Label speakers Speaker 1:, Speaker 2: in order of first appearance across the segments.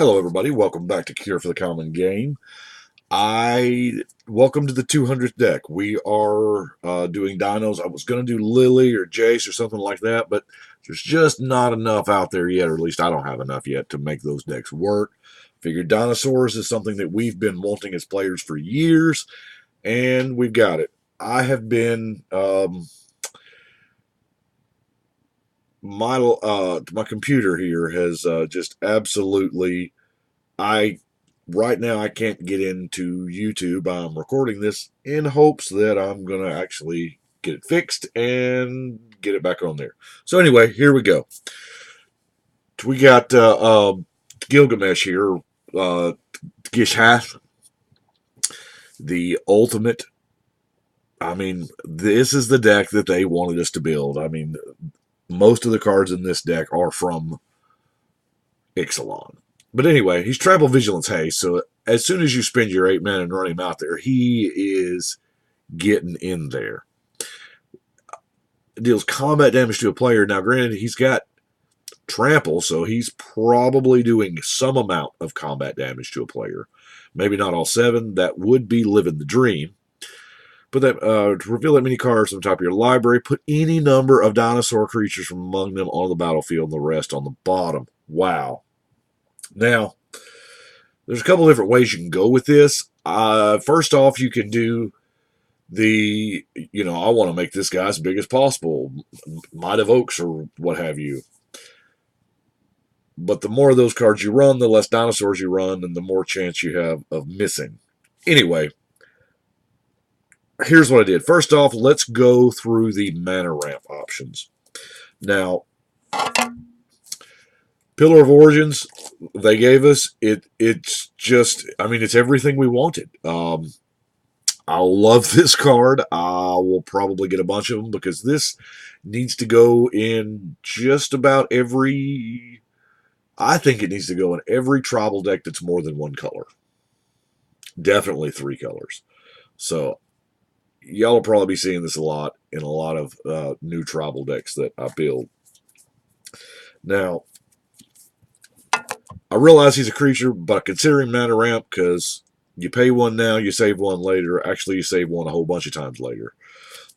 Speaker 1: Hello, everybody. Welcome back to Cure for the Common Game. Welcome to the 200th deck. We are doing dinos. I was going to do Lily or Jace or something like that, but there's just not enough out there yet, or at least I don't have enough yet to make those decks work. Figured dinosaurs is something that we've been wanting as players for years, and we've got it. I have been my computer here has just absolutely I right now I can't get into YouTube. I'm recording this in hopes that I'm going to actually get it fixed and get it back on there. So anyway, here we go. We got Gilgamesh here, Gishath, the ultimate. I mean, this is the deck that they wanted us to build. I mean, most of the cards in this deck are from Ixalan. But anyway, he's Travel Vigilance Haste, so as soon as you spend your 8 mana and run him out there, he is getting in there. Deals combat damage to a player. Now, granted, he's got trample, so he's probably doing some amount of combat damage to a player. Maybe not all 7. That would be living the dream. But that to reveal that many cards on the top of your library, put any number of dinosaur creatures from among them on the battlefield and the rest on the bottom. Wow. Now, there's a couple different ways you can go with this. First off, you can do I want to make this guy as big as possible. Might of Oaks or what have you. But the more of those cards you run, the less dinosaurs you run, and the more chance you have of missing. Anyway, here's what I did. First off, let's go through the mana ramp options. Now, Pillar of Origins, they gave us it's just, I mean, it's everything we wanted. I love this card. I will probably get a bunch of them because this needs to go in just about every, I think it needs to go in every tribal deck that's more than one color. Definitely 3 colors. So y'all will probably be seeing this a lot in a lot of new tribal decks that I build. Now, I realize he's a creature, but I consider him mana ramp because you pay 1 now, you save 1 later. Actually, you save 1 a whole bunch of times later.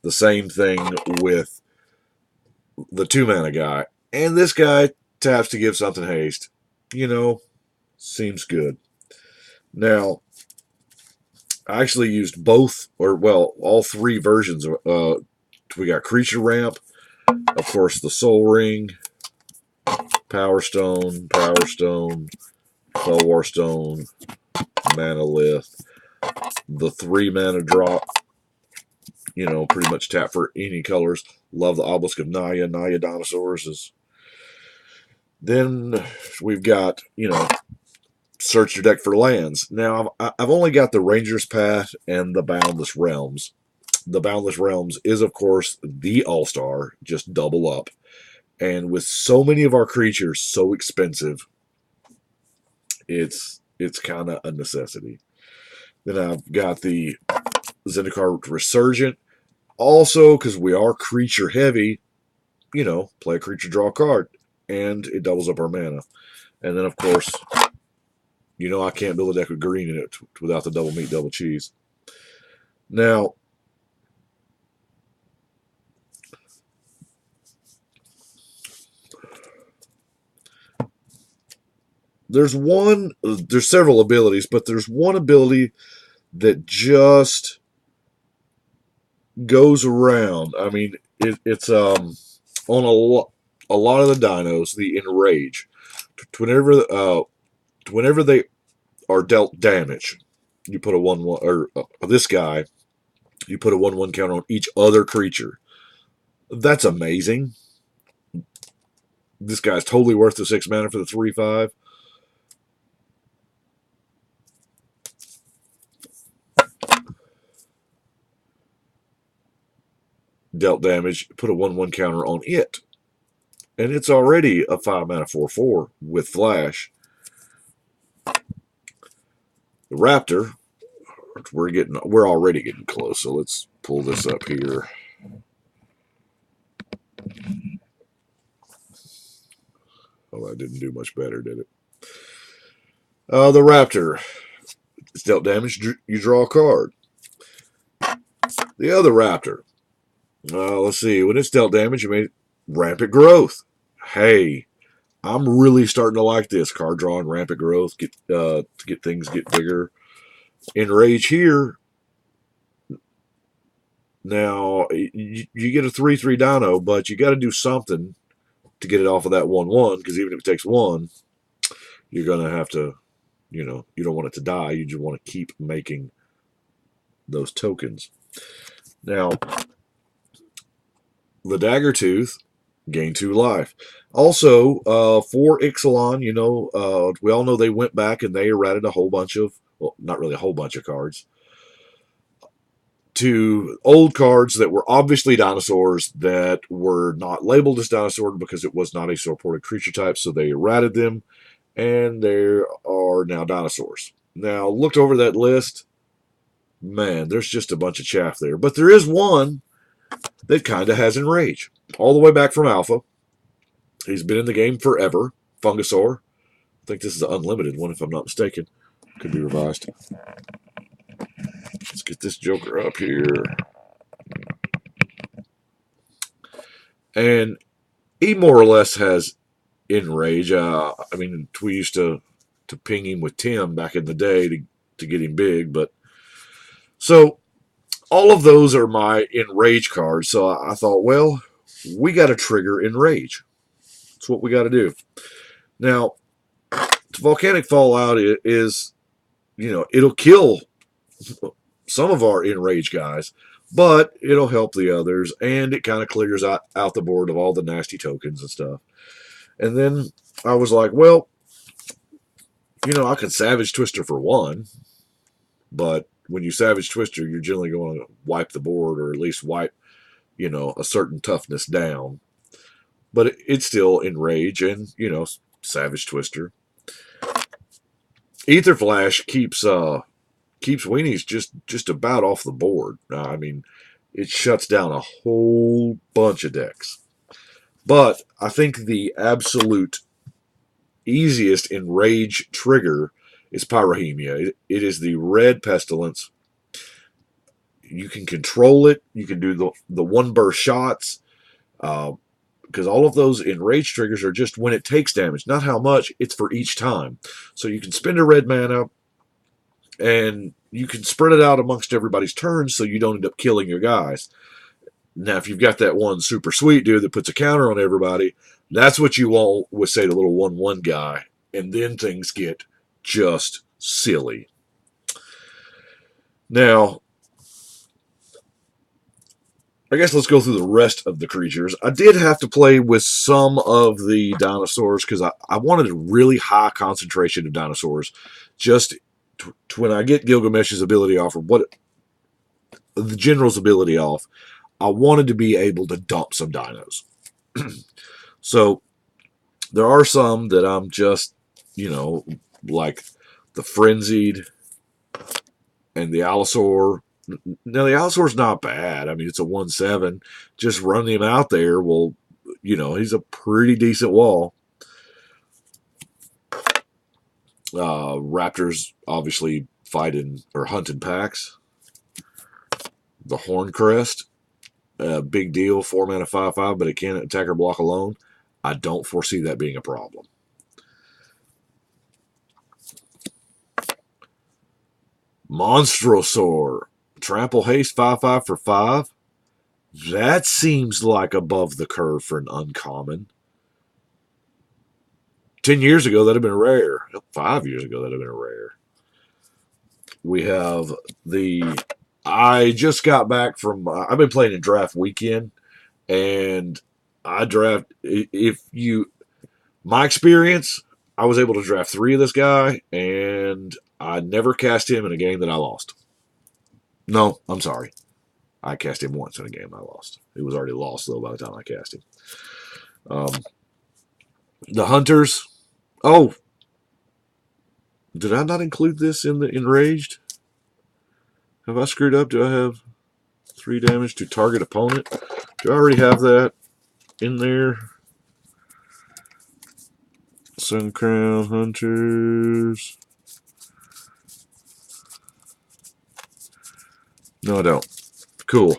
Speaker 1: The same thing with the 2 mana guy. And this guy taps to give something haste. Seems good. Now, I actually used both, or well, all 3 versions. We got Creature Ramp, of course, the Soul Ring, Power Stone, War Stone, Manalith, the 3 mana drop, pretty much tap for any colors. Love the Obelisk of Naya. Naya Dinosaurs is. Then we've got, search your deck for lands. Now, I've only got the Ranger's Path and the Boundless Realms. The Boundless Realms is, of course, the all-star, just double up. And with so many of our creatures so expensive, it's kind of a necessity. Then I've got the Zendikar Resurgent. Also, because we are creature heavy, play a creature, draw a card. And it doubles up our mana. And then, of course, I can't build a deck with green in it without the double meat, double cheese. Now, there's several abilities, but there's one ability that just goes around. I mean, it's on a lot of the dinos, the Enrage. Whenever they are dealt damage, you put a 1/1, or this guy, you put a 1/1 counter on each other creature. That's amazing. This guy's totally worth the 6 mana for the 3/5. Dealt damage, put a 1/1 counter on it. And it's already a 5 mana 4/4 with flash. The Raptor, we're already getting close, so let's pull this up here. Oh, that didn't do much better, did it? The Raptor. It's dealt damage. You draw a card. The other Raptor. Let's see. When it's dealt damage, you made rampant growth. Hey, I'm really starting to like this card drawing rampant growth. To get things get bigger. Enrage here. Now you get a 3/3 dino, but you got to do something to get it off of that 1/1. Because even if it takes one, you're gonna have to. You don't want it to die. You just want to keep making those tokens. Now, the Daggertooth gain 2 life. Also, for Ixalan, we all know they went back and they errated a whole bunch of, well, not really a whole bunch of cards, to old cards that were obviously dinosaurs that were not labeled as dinosaurs because it was not a supported creature type, so they errated them, and there are now dinosaurs. Now, looked over that list, man, there's just a bunch of chaff there. But there is one that kind of has Enrage. All the way back from Alpha. He's been in the game forever. Fungasaur. I think this is the unlimited one, if I'm not mistaken. Could be revised. Let's get this Joker up here. And he more or less has Enrage. We used to ping him with Tim back in the day to get him big. But so all of those are my Enrage cards. So I thought, well, we got to trigger Enrage. That's what we got to do. Now, Volcanic Fallout is, it'll kill some of our Enrage guys, but it'll help the others, and it kind of clears out the board of all the nasty tokens and stuff. And then I was like, well, I could Savage Twister for one, but when you Savage Twister, you're generally going to wipe the board, or at least wipe, a certain toughness down. But it's still Enrage and, Savage Twister. Ether Flash keeps weenies just about off the board. It shuts down a whole bunch of decks. But I think the absolute easiest Enrage trigger is Pyrohemia. It is the red pestilence. You can control it. You can do the one burst shots. Because all of those Enrage triggers are just when it takes damage, not how much, it's for each time. So you can spend a red mana, and you can spread it out amongst everybody's turns so you don't end up killing your guys. Now, if you've got that one super sweet dude that puts a counter on everybody, that's what you want with, say, the little 1/1 guy. And then things get just silly. Now, I guess let's go through the rest of the creatures. I did have to play with some of the dinosaurs because I wanted a really high concentration of dinosaurs. Just when I get Gilgamesh's ability off, or the general's ability off, I wanted to be able to dump some dinos. So there are some that I'm just, like the Frenzied and the Allosaur. Now, the Allosaur's not bad. It's a 1/7. Just running him out there will, he's a pretty decent wall. Raptors obviously fight or hunt in packs. The Horncrest, big deal, 4-mana 5/5, but it can't attack or block alone. I don't foresee that being a problem. Monstrosaur, trample haste 5/5 for 5. That seems like above the curve for an uncommon. 10 years ago, that'd have been rare. 5 years ago, that'd have been rare. We have I just got back from, I've been playing in draft weekend, and my experience, I was able to draft 3 of this guy, and I never cast him in a game that I lost. No, I'm sorry. I cast him once in a game I lost. It was already lost, though, by the time I cast him. The Hunters. Oh, did I not include this in the Enraged? Have I screwed up? Do I have 3 damage to target opponent? Do I already have that in there? Sun Crown Hunters. No, I don't. Cool.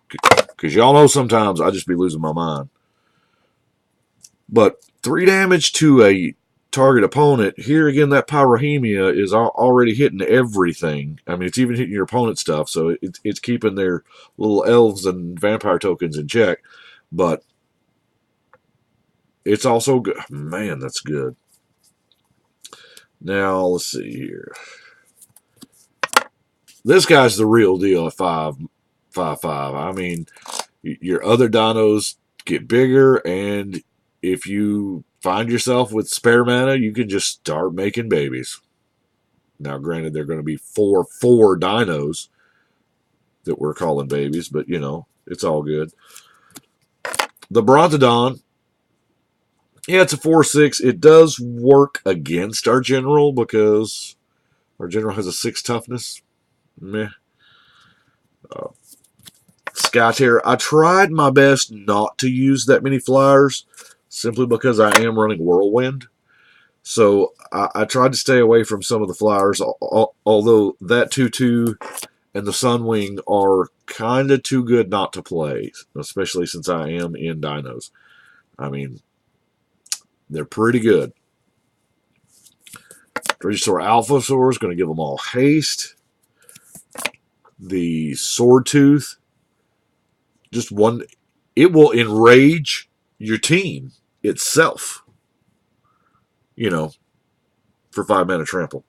Speaker 1: Because y'all know sometimes I just be losing my mind. But 3 damage to a target opponent. Here again, that Pyrrhemia is already hitting everything. I mean, it's even hitting your opponent's stuff, so it's keeping their little elves and vampire tokens in check. But it's also good. Man, that's good. Now, let's see here. This guy's the real deal at 5/5. I mean, your other dinos get bigger, and if you find yourself with spare mana, you can just start making babies. Now, granted, they're going to be 4/4 dinos that we're calling babies, but you know, it's all good. The Brontodon, yeah, it's a 4/6. It does work against our general because our general has a 6 toughness. Meh. Sky Terror, I tried my best not to use that many flyers simply because I am running Whirlwind. So I tried to stay away from some of the flyers, although that 2/2 and the Sunwing are kind of too good not to play, especially since I am in dinos. I mean, they're pretty good. Regisaur Alphasaur is going to give them all haste. The Sword Tooth, just one, it will enrage your team itself, you know, for 5 mana trample.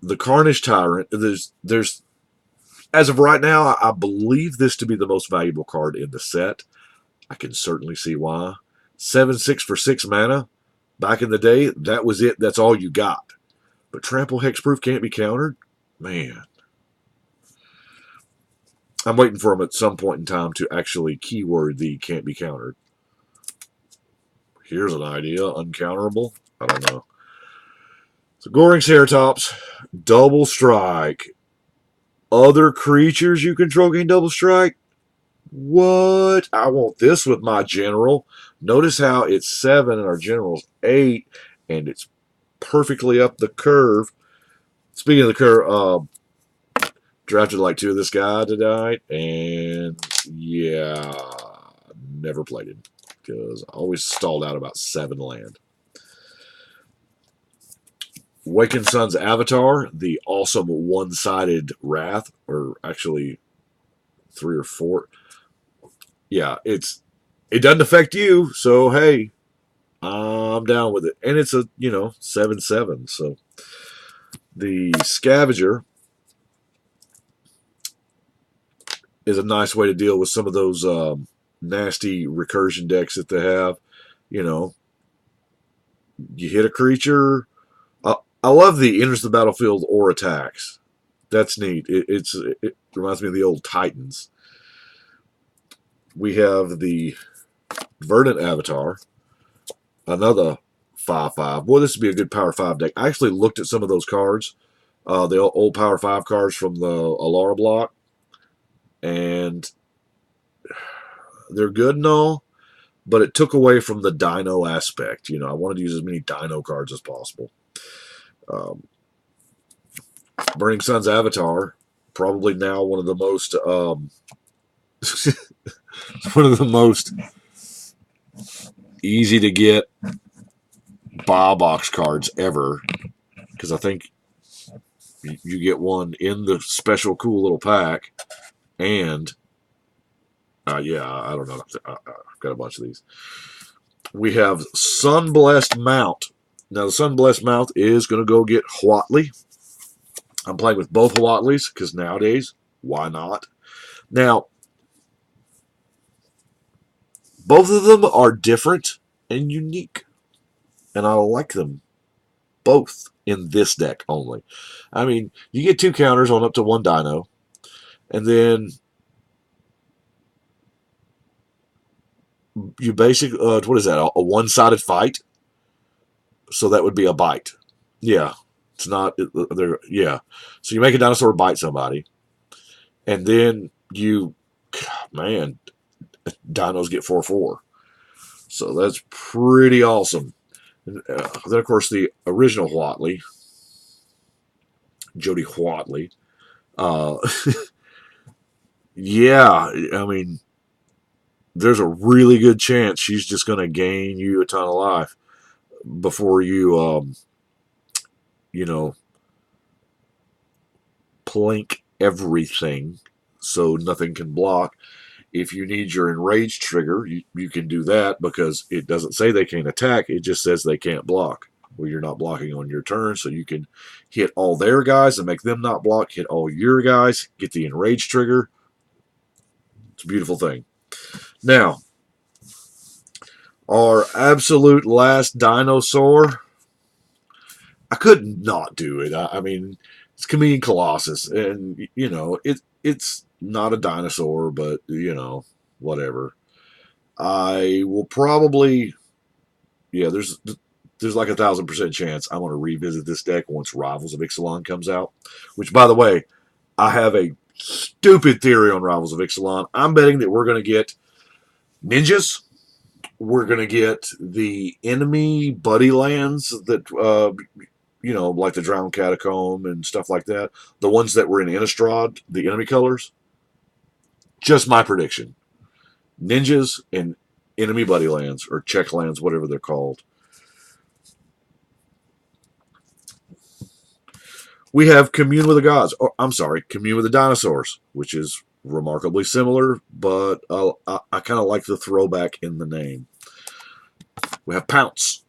Speaker 1: The Carnage Tyrant, there's as of right now, I believe this to be the most valuable card in the set. I can certainly see why. 7/6 for 6 mana. Back in the day, that was it. That's all you got. But Trample Hexproof can't be countered? Man. I'm waiting for him at some point in time to actually keyword the can't be countered. Here's an idea. Uncounterable? I don't know. So Goring Ceratops, double strike. Other creatures you control gain double strike? What? I want this with my general. Notice how it's 7 and our general's 8, and it's perfectly up the curve. Speaking of the curve, drafted like 2 of this guy tonight, and yeah, never played him because I always stalled out about 7 land. Wakened Sun's Avatar, the awesome one-sided Wrath, or actually 3 or 4. Yeah, it doesn't affect you, so hey, I'm down with it. And it's a, 7/7, so the Scavenger is a nice way to deal with some of those nasty recursion decks that they have. You know, you hit a creature. I love the enters the battlefield or attacks. That's neat. It reminds me of the old Titans. We have the Verdant Avatar, another 5/5. Boy, this would be a good Power 5 deck. I actually looked at some of those cards, the old Power 5 cards from the Alara block, and they're good and all, but it took away from the dino aspect. I wanted to use as many dino cards as possible. Burning Sun's Avatar, probably now one of the most one of the most easy to get buy box cards ever, because I think you get one in the special cool little pack, and yeah, I don't know. I've got a bunch of these. We have Sunblessed Mount. Now, the Sunblessed Mount is going to go get Huatli. I'm playing with both Huatlis because nowadays, why not? Now, both of them are different and unique, and I like them both in this deck only. I mean, you get 2 counters on up to 1 dino, and then you basically, what is that, a one-sided fight? So that would be a bite. Yeah. It's not, yeah. So you make a dinosaur bite somebody, and then man, dinos get 4/4. So that's pretty awesome. And, then, of course, the original Huatli Jody Watley. Uh, yeah, I mean, there's a really good chance she's just going to gain you a ton of life before you, you know, plink everything so nothing can block. If you need your enraged trigger, you can do that because it doesn't say they can't attack. It just says they can't block. Well, you're not blocking on your turn, so you can hit all their guys and make them not block, hit all your guys, get the enraged trigger. It's a beautiful thing. Now, our absolute last dinosaur, I could not do it. I mean, it's Chameleon Colossus, and it's not a dinosaur, but whatever. I will probably, yeah. There's like 1,000% chance I'm going to revisit this deck once Rivals of Ixalan comes out. Which, by the way, I have a stupid theory on Rivals of Ixalan. I'm betting that we're going to get ninjas. We're going to get the enemy buddy lands that like the Drowned Catacomb and stuff like that. The ones that were in Innistrad, the enemy colors. Just my prediction. Ninjas and enemy buddy lands, or check lands, whatever they're called. We have Commune with the Gods. Or, I'm sorry, Commune with the Dinosaurs, which is remarkably similar, but I kind of like the throwback in the name. We have Pounce.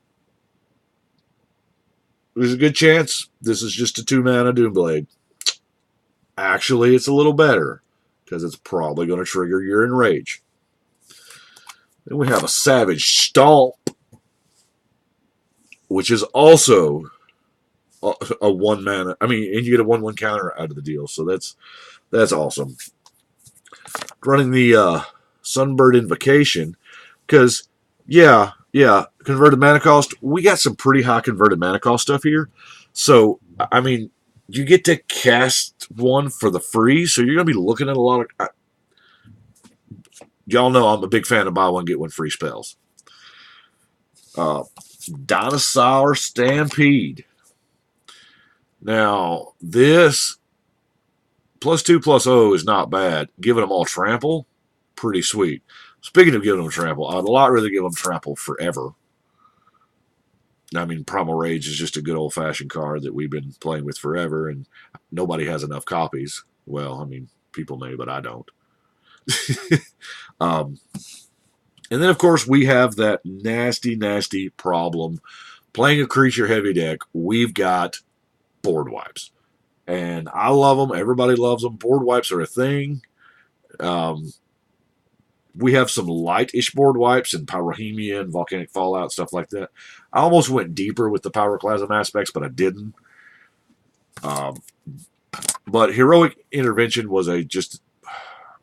Speaker 1: There's a good chance this is just a 2-mana Doomblade. Actually, it's a little better, because it's probably going to trigger your Enrage. Then we have a Savage Stomp, which is also a 1-mana. I mean, and you get a 1/1 counter out of the deal, so that's awesome. Running the Sunbird Invocation, because converted mana cost. We got some pretty high converted mana cost stuff here, so I mean, you get to cast one for the free, so you're going to be looking at a lot of. Y'all know I'm a big fan of buy one get one free spells. Dinosaur Stampede. Now, this +2/+0 is not bad. Giving them all trample, pretty sweet. Speaking of giving them trample, I'd a lot rather give them trample forever. I mean, Primal Rage is just a good old-fashioned card that we've been playing with forever, and nobody has enough copies. Well, I mean, people may, but I don't. And then, of course, we have that nasty, nasty problem. Playing a creature-heavy deck, we've got board wipes. And I love them. Everybody loves them. Board wipes are a thing. We have some light-ish board wipes in Pyrohemia and Volcanic Fallout, stuff like that. I almost went deeper with the Pyroclasm aspects, but I didn't. But Heroic Intervention was just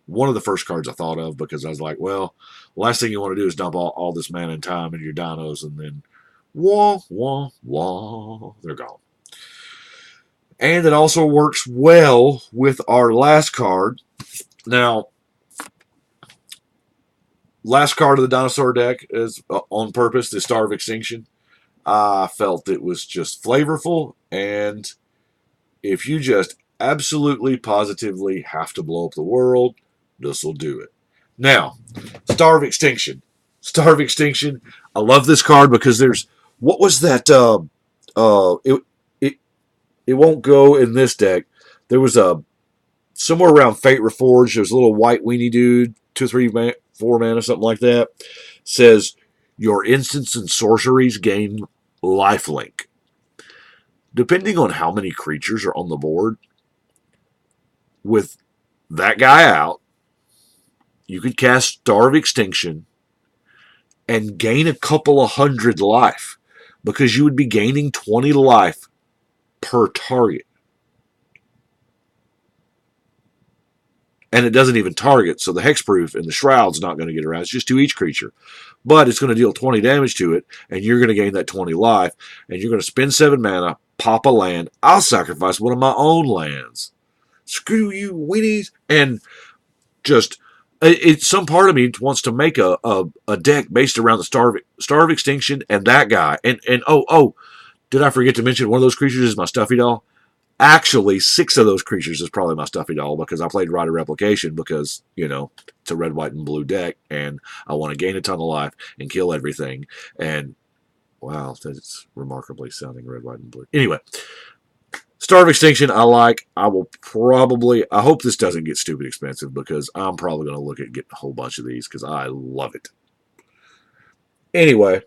Speaker 1: one of the first cards I thought of, because I was like, well, last thing you want to do is dump all this mana and time into your dinos, and then wah, wah, wah, they're gone. And it also works well with our last card. Now, last card of the dinosaur deck is on purpose, the Star of Extinction. I felt it was just flavorful, and if you just absolutely, positively have to blow up the world, this will do it. Now, Star of Extinction. Star of Extinction. I love this card because there's, what was that? It won't go in this deck. There was somewhere around Fate Reforged. There's a little white weenie dude, 2, 3, 4 mana, something like that. Says your instants and sorceries gain lifelink. Depending on how many creatures are on the board, with that guy out, you could cast Star of Extinction and gain a couple of 100 life, because you would be gaining 20 life per target. And it doesn't even target, so the hexproof and the shroud's not going to get around. It's just to each creature. But it's going to deal 20 damage to it, and you're going to gain that 20 life, and you're going to spend 7 mana, pop a land. I'll sacrifice one of my own lands. Screw you, weenies. And just, some part of me wants to make a deck based around the Star of Extinction and that guy. And did I forget to mention one of those creatures is my Stuffy Doll? Actually, 6 of those creatures is probably my stuffy doll because I played Rider Replication because, it's a red, white, and blue deck, and I want to gain a ton of life and kill everything. And wow, that's remarkably sounding red, white, and blue. Anyway, Star of Extinction, I like. I hope this doesn't get stupid expensive because I'm probably going to look at getting a whole bunch of these because I love it. Anyway,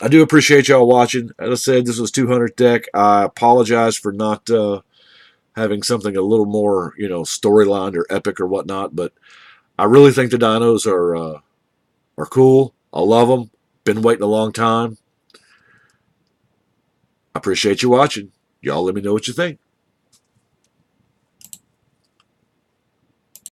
Speaker 1: I do appreciate y'all watching. As I said, this was 200th deck. I apologize for not having something a little more, storyline or epic or whatnot, but I really think the dinos are cool. I love them. Been waiting a long time. I appreciate you watching. Y'all let me know what you think.